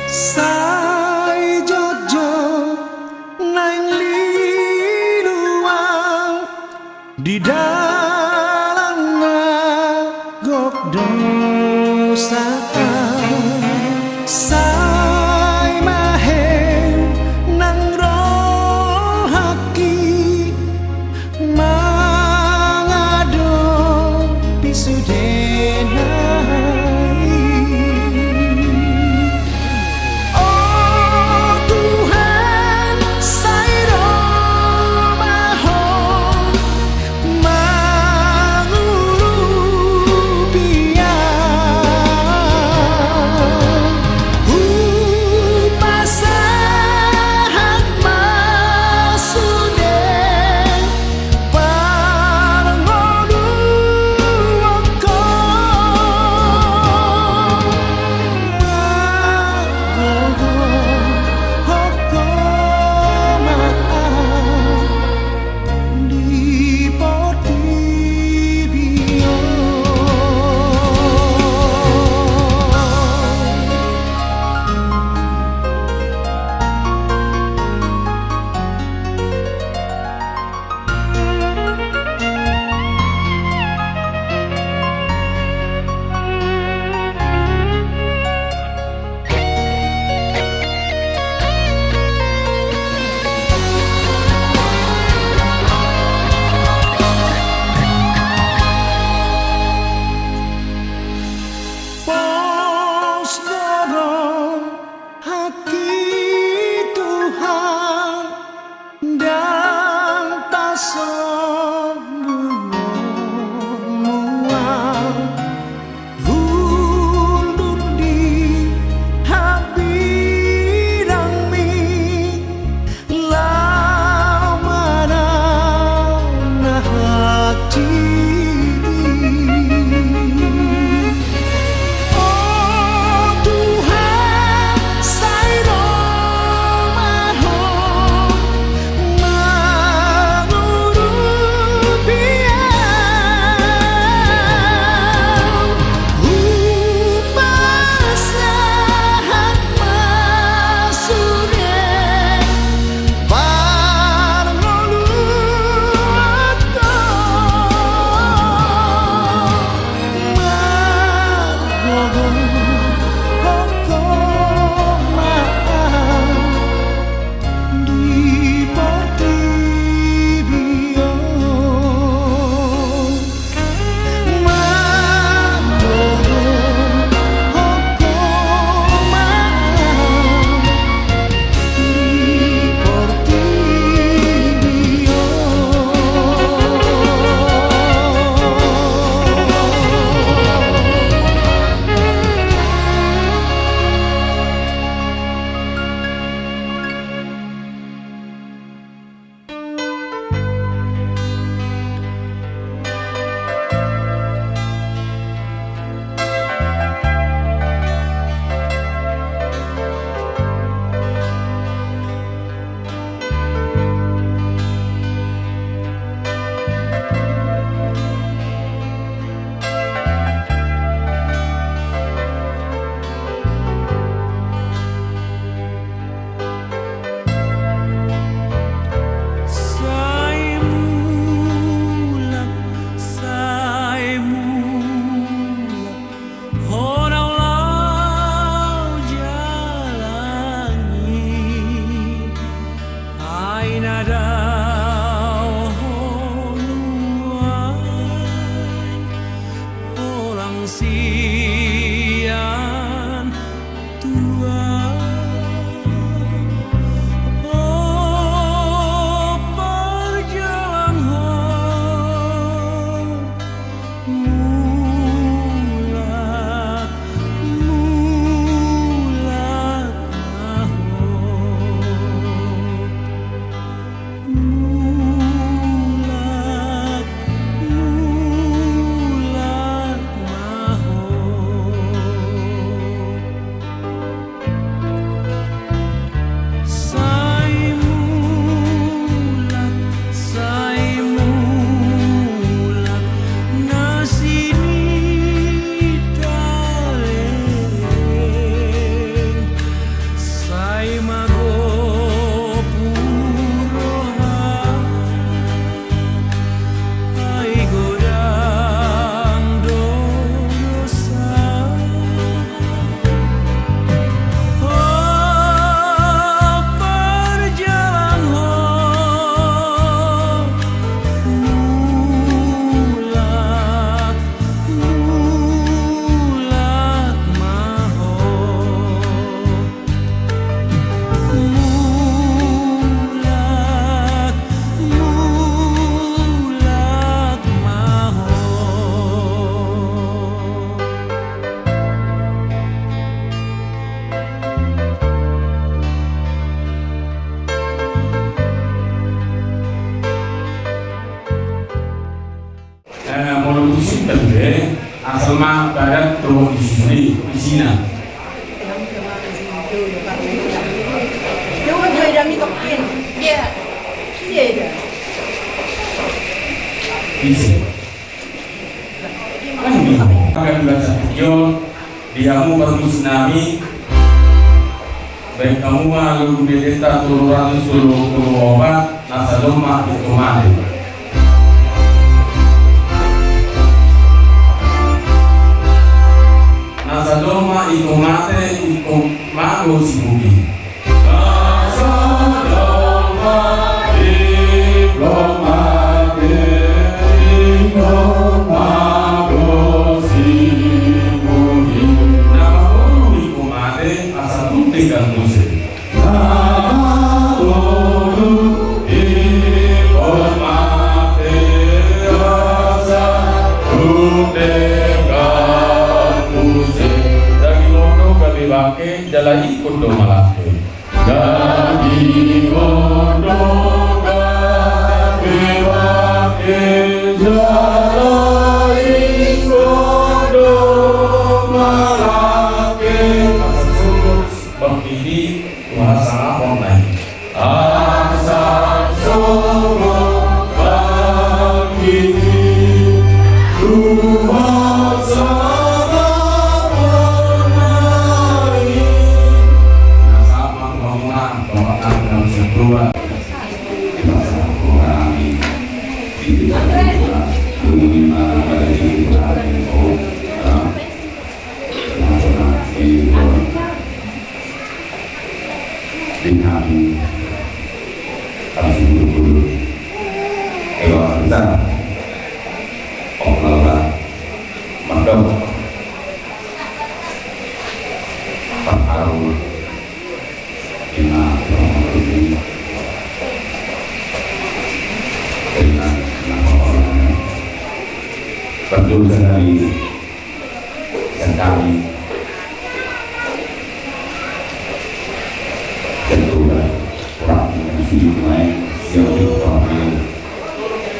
Sai jojo nang liluang di dalam ngagok dosa. Sai mahe nang rohaki mangado pisudena. My 你都变，也谢的。Isi. Kan bingung. Akan baca video diamu baru tsunami. Baik kamu lalu beda turunan suluh obat nasa loma itu mati. Nasa loma itu mati itu mago si bubi. Nasa loma itu mati itu mago si bubi. Nama orang itu mati asal buktikan musik. Bangke jalani kondo malake jadi kondo bangke jalani kondo malake asal bang ini bahasa online asal solo bang ini bahasa dua masa mengalami di betul sekali tentulah orang yang sudah main siapa yang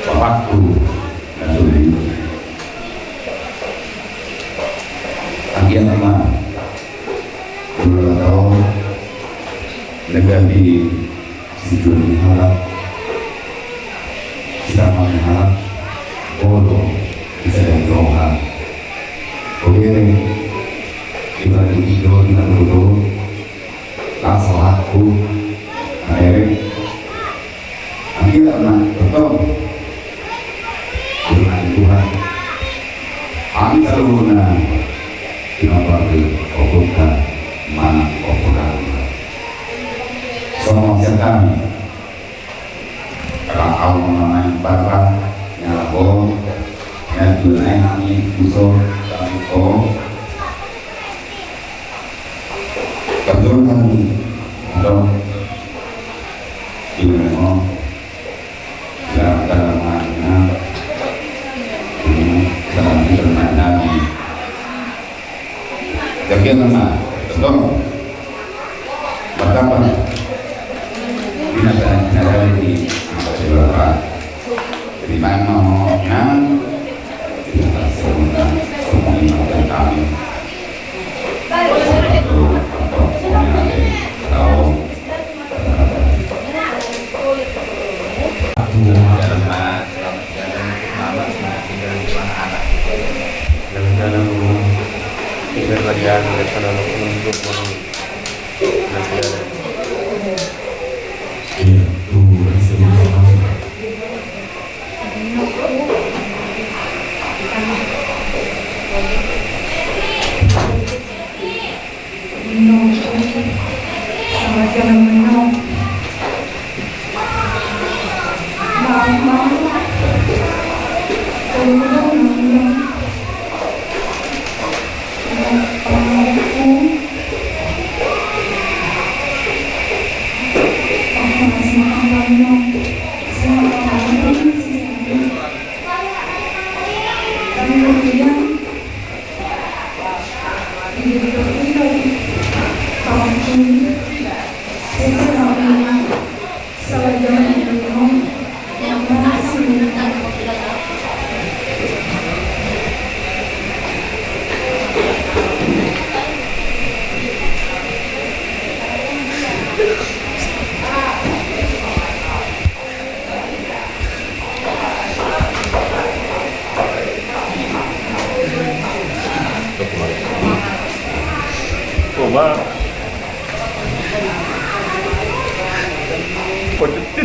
waktu dan dulu agian nama tahu negara sejauh harap sedang mengharap bodoh bisa doa. Oke, kita tidur kita dulu. Langsung aku, akhirnya, akhirnya pernah bertemu dengan Tuhan. Kami selalu kenapa berkomunikasi mana komunikasi. Semua kami, kalau kau mengenai bapak nyalabong. Dan tunai kami usul kami betul kami untuk ilmu dalam makna dalam bermakna jadi mana betul betapa binatang ini berapa jadi mana kami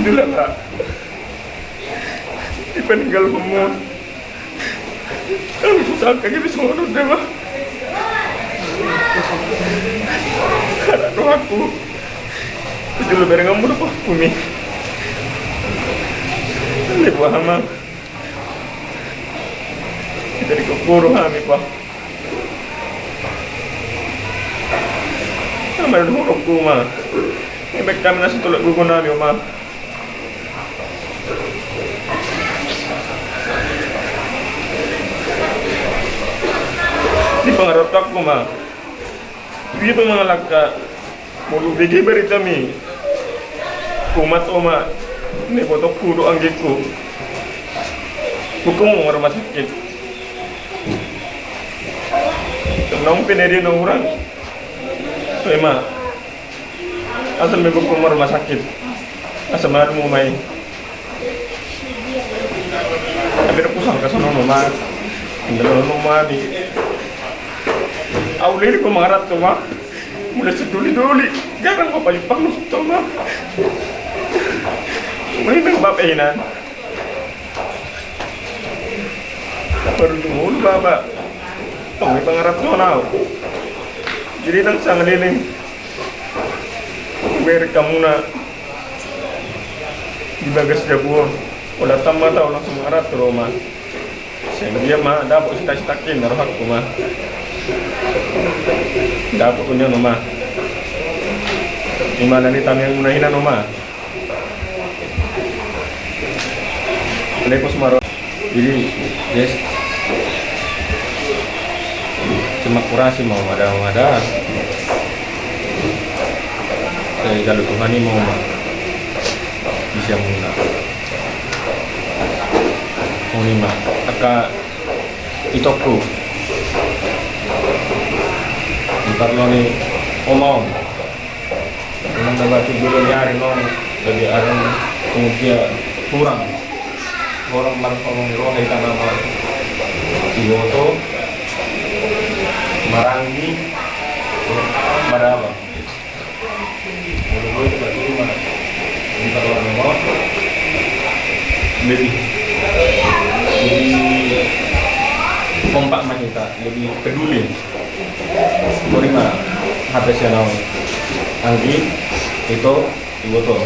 Itulah Kak, dipeninggal umur. Kalau susah kayak gitu semua udah mah. Karena doa aku, itu lebih dari kamu apa bumi. Lebih buah hama. Kita di kekuru kami pak. Sama ada hurufku mah. Ini baik kami nasi tolak guna kami mah. Di pengarap aku mah. Begitu mengalaka mulu begi berita mi. Kumat oma. Ini foto kudu anggiku. Bukan mau rumah sakit. Nong pineri nong orang. Memang. Asal mebuk rumah sakit. Asal mana mau main. Tapi aku sangka sana rumah. Dalam rumah di. Awalnya aku mengarap tuh mah. Mulai seduli-duli. Jarang apa Jepang tuh mah. Mending bapak inan. Baru dulu bapak. Tong may pangarap ko na. Jadi nang sang liling. Welcome muna. Di bagas jabuon. Wala tama tao lang sumangarap to Roma. Sehingga mah dapat sita-sitakin narohak ko mah. Dapat ko niya no mah. Imana ni tami ang munahin na no mah. Lepos maro. Jadi, yes. Cuma kurasi mau ada. Kalau Tuhan ini mau bisa muna. Mau ni mah. Aka itokku. Ntar ni omong. Dengan dapat tujuan nyari non dari orang kemudian kurang. Orang marang roh ay tanah mar Iwoto Marangi Marawa Mulu berarti mana di Paruan Nomor lebih kompak mah kita lebih peduli terima habis yang Anggi itu Iwoto